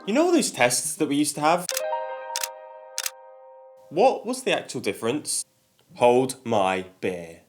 You know all those tests that we used to have? What was the actual difference? Hold my beer.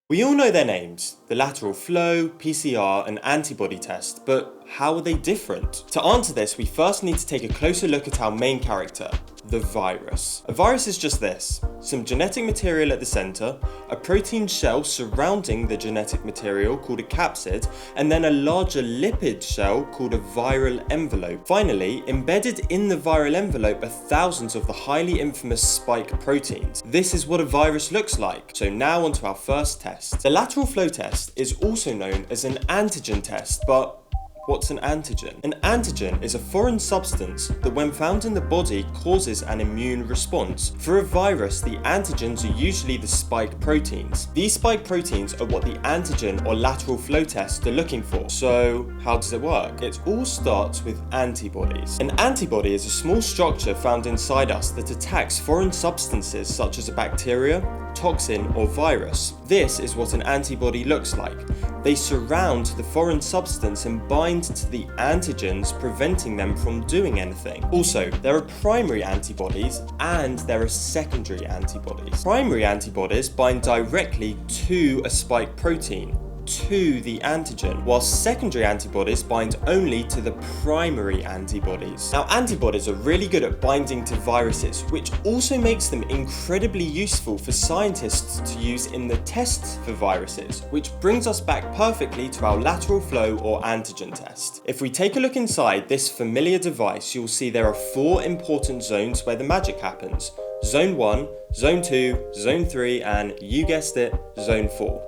We all know their names, the lateral flow, PCR and antibody test, but how are they different? To answer this, we first need to take a closer look at our main character, the virus. A virus is just this: some genetic material at the center, a protein shell surrounding the genetic material called a capsid, and then a larger lipid shell called a viral envelope. Finally, embedded in the viral envelope are thousands of the highly infamous spike proteins. This is what a virus looks like. So now onto our first test. The lateral flow test is also known as an antigen test, but what's an antigen? An antigen is a foreign substance that when found in the body causes an immune response. For a virus, the antigens are usually the spike proteins. These spike proteins are what the antigen or lateral flow test are looking for. So how does it work? It all starts with antibodies. An antibody is a small structure found inside us that attacks foreign substances such as a bacteria, toxin or virus. This is what an antibody looks like. They surround the foreign substance and bind to the antigens, preventing them from doing anything. Also, there are primary antibodies and there are secondary antibodies. Primary antibodies bind directly to a spike protein, to the antigen, while secondary antibodies bind only to the primary antibodies. Now, antibodies are really good at binding to viruses, which also makes them incredibly useful for scientists to use in the tests for viruses, which brings us back perfectly to our lateral flow or antigen test. If we take a look inside this familiar device, you'll see there are 4 important zones where the magic happens: Zone 1, Zone 2, Zone 3, and you guessed it, Zone 4.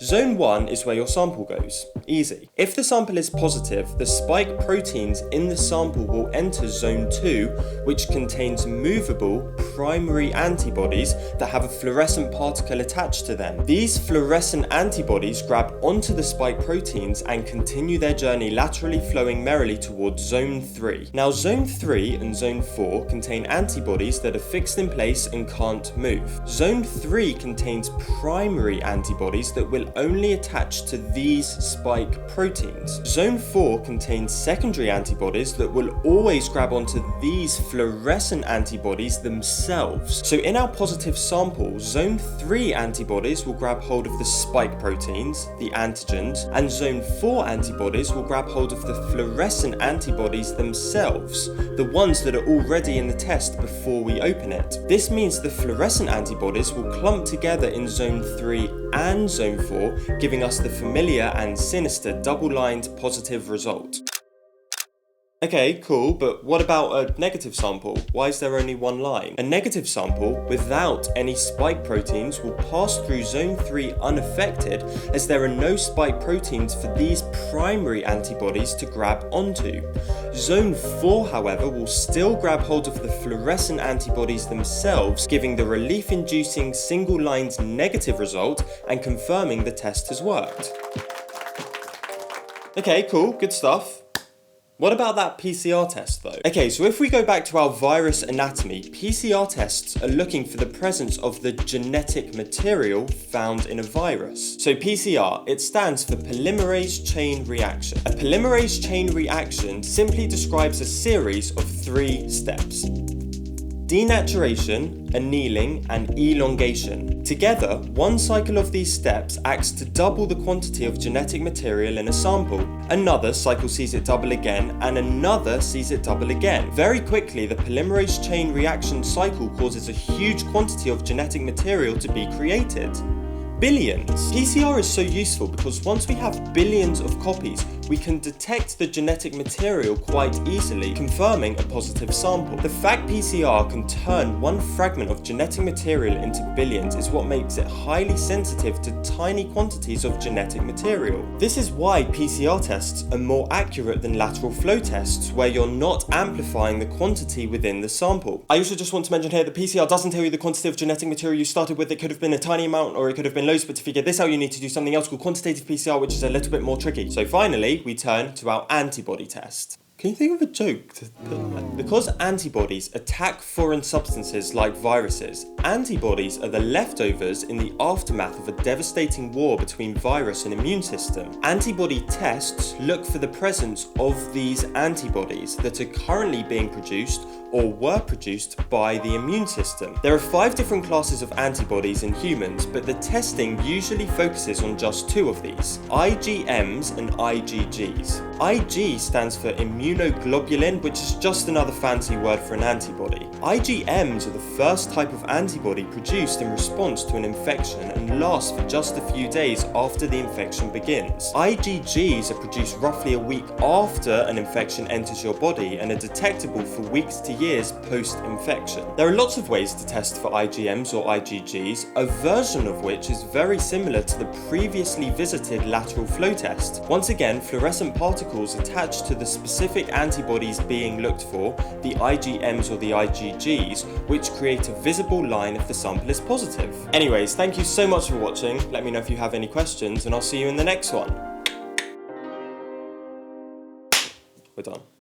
Zone 1 is where your sample goes. Easy. If the sample is positive, the spike proteins in the sample will enter Zone 2, which contains movable primary antibodies that have a fluorescent particle attached to them. These fluorescent antibodies grab onto the spike proteins and continue their journey laterally flowing merrily towards Zone 3. Now, Zone 3 and Zone 4 contain antibodies that are fixed in place and can't move. Zone 3 contains primary antibodies that will only attach to these spike proteins. Zone 4 contains secondary antibodies that will always grab onto these fluorescent antibodies themselves. So in our positive sample, Zone 3 antibodies will grab hold of the spike proteins, the antigens, and Zone 4 antibodies will grab hold of the fluorescent antibodies themselves, the ones that are already in the test before we open it. This means the fluorescent antibodies will clump together in Zone 3 and Zone 4, giving us the familiar and sinister double-lined positive result. Okay, cool, but what about a negative sample? Why is there only one line? A negative sample without any spike proteins will pass through Zone 3 unaffected, as there are no spike proteins for these primary antibodies to grab onto. Zone 4, however, will still grab hold of the fluorescent antibodies themselves, giving the relief-inducing single-lined negative result and confirming the test has worked. Okay, cool, good stuff. What about that PCR test though? Okay, so if we go back to our virus anatomy, PCR tests are looking for the presence of the genetic material found in a virus. So PCR, it stands for polymerase chain reaction. A polymerase chain reaction simply describes a series of 3 steps: denaturation, annealing, and elongation. Together, one cycle of these steps acts to double the quantity of genetic material in a sample. Another cycle sees it double again, and another sees it double again. Very quickly, the polymerase chain reaction cycle causes a huge quantity of genetic material to be created. Billions. PCR is so useful because once we have billions of copies, we can detect the genetic material quite easily, confirming a positive sample. The fact PCR can turn one fragment of genetic material into billions is what makes it highly sensitive to tiny quantities of genetic material. This is why PCR tests are more accurate than lateral flow tests, where you're not amplifying the quantity within the sample. I also just want to mention here that PCR doesn't tell you the quantity of genetic material you started with. It could have been a tiny amount or it could have been loads, but to figure this out you need to do something else called quantitative PCR, which is a little bit more tricky. So finally, we turn to our antibody test. Can you think of a joke to put that? Because antibodies attack foreign substances like viruses, antibodies are the leftovers in the aftermath of a devastating war between virus and immune system. Antibody tests look for the presence of these antibodies that are currently being produced or were produced by the immune system. There are 5 different classes of antibodies in humans, but the testing usually focuses on just 2 of these, IgMs and IgGs. Ig stands for immunoglobulin, which is just another fancy word for an antibody. IgMs are the first type of antibody produced in response to an infection and last for just a few days after the infection begins. IgGs are produced roughly a week after an infection enters your body and are detectable for weeks to years post-infection. There are lots of ways to test for IgMs or IgGs, a version of which is very similar to the previously visited lateral flow test. Once again, fluorescent particles attached to the specific antibodies being looked for, the IgMs or the IgGs, which create a visible line if the sample is positive. Anyways, thank you so much for watching. Let me know if you have any questions and I'll see you in the next one. We're done.